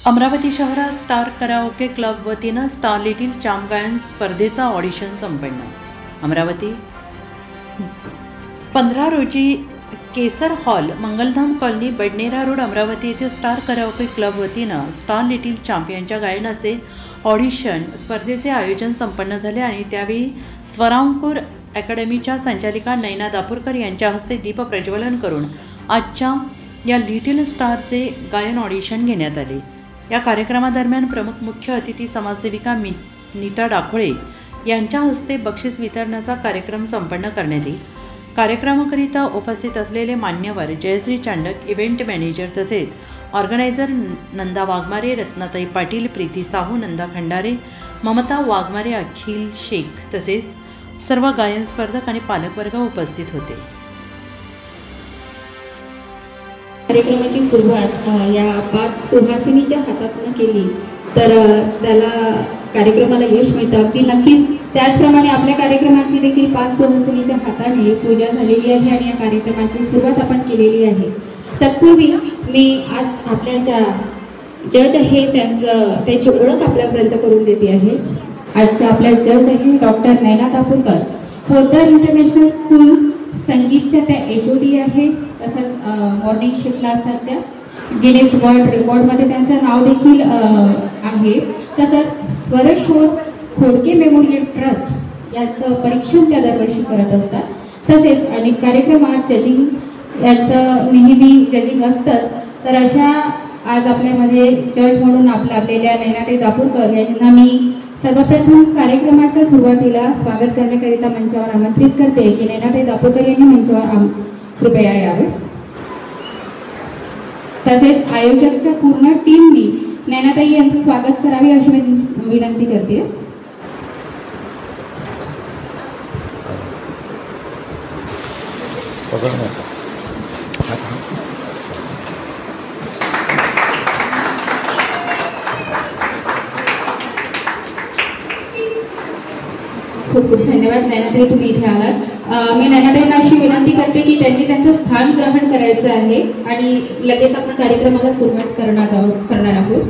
अमरावती शहरात star karaoke club वतीनं star little champ गायन स्पर्धेचा ऑडिशन संपन्न. अमरावती 15 रोजी Kesar hall, Mangaldham colony, Badnera road, Amravati येथे स्टार कराओके क्लब वतीनं स्टार लिटिल चांप यांच्या गायनाचे ऑडिशन स्पर्धेचे आयोजन संपन्न झाले आणि त्यावेळी स्वरांकुर अकॅडमीच्या संचालिका नैना दापूरकर यांच्या हस्ते दीप प्रज्वलन करून आजच्या या लिटिल स्टारचे गायन ऑडिशन घेण्यात आले. या कार्यक्रमादरम्यान प्रमुख मुख्य अतिथी समाजसेविका नीता डाखोळे यांच्या हस्ते बक्षीस वितरणाचा कार्यक्रम संपन्न करण्यात येईल. कार्यक्रमाकरिता उपस्थित असलेले मान्यवर जयश्री चांडक, इव्हेंट मॅनेजर तसेच ऑर्गनायझर नंदा वाघमारे, रत्नाताई पाटील, प्रीती साहू, नंदा खंडारे, ममता वाघमारे, अखिल शेख तसेच सर्व गायन स्पर्धक आणि पालकवर्ग उपस्थित होते. कार्यक्रमाची सुरुवात या 5 सुहासिनीच्या हातातून केली तर त्याला कार्यक्रमाला यश मिळतं. अगदी नक्कीच त्याचप्रमाणे आपल्या कार्यक्रमाची देखील 5 सुहासिनीच्या हाताने पूजा झालेली आहे आणि या कार्यक्रमाची सुरुवात आपण केलेली आहे. तत्पूर्वी मी आज आपल्या ज्या जज आहे त्यांची ओळख आपल्यापर्यंत करून देते आहे. आजच्या आपल्या जज आहे डॉक्टर नैना दापूरकर, पोद्दार इंटरनॅशनल स्कूल संगीतच्या त्या HOD आहे. तसंच मॉर्निंग शिफ्टला असतात त्या. गिनीज वर्ल्ड रेकॉर्डमध्ये त्यांचं नाव देखील आहे. तसंच स्वरशोध खोडके मेमोरियल ट्रस्ट याचं परीक्षण त्या दरवर्षी करत असतात. तसेच अनेक कार्यक्रमात जजिंग यांचं नेहमी जजिंग असतंच. तर अशा आज आपल्यामध्ये जज म्हणून आपलेल्या नैनाताई दापूरकर यांना मी सर्वप्रथम कार्यक्रमाच्या सुरुवातीला स्वागत करण्याकरिता मंचावर आमंत्रित करते की नैनाताई दापूरकर यांनी मंचावर कृपया यावे. तसेच आयोजकच्या पूर्ण टीमनी नैनाताई यांचं स्वागत करावे अशी विनंती करते. खूप खूप धन्यवाद नैनाताई, तुम्ही इथे आलात. मी नैनाताईंना अशी विनंती करते की त्यांनी त्यांचं स्थान ग्रहण करायचं आहे आणि लगेच आपण कार्यक्रमाला सुरुवात करणार आहोत.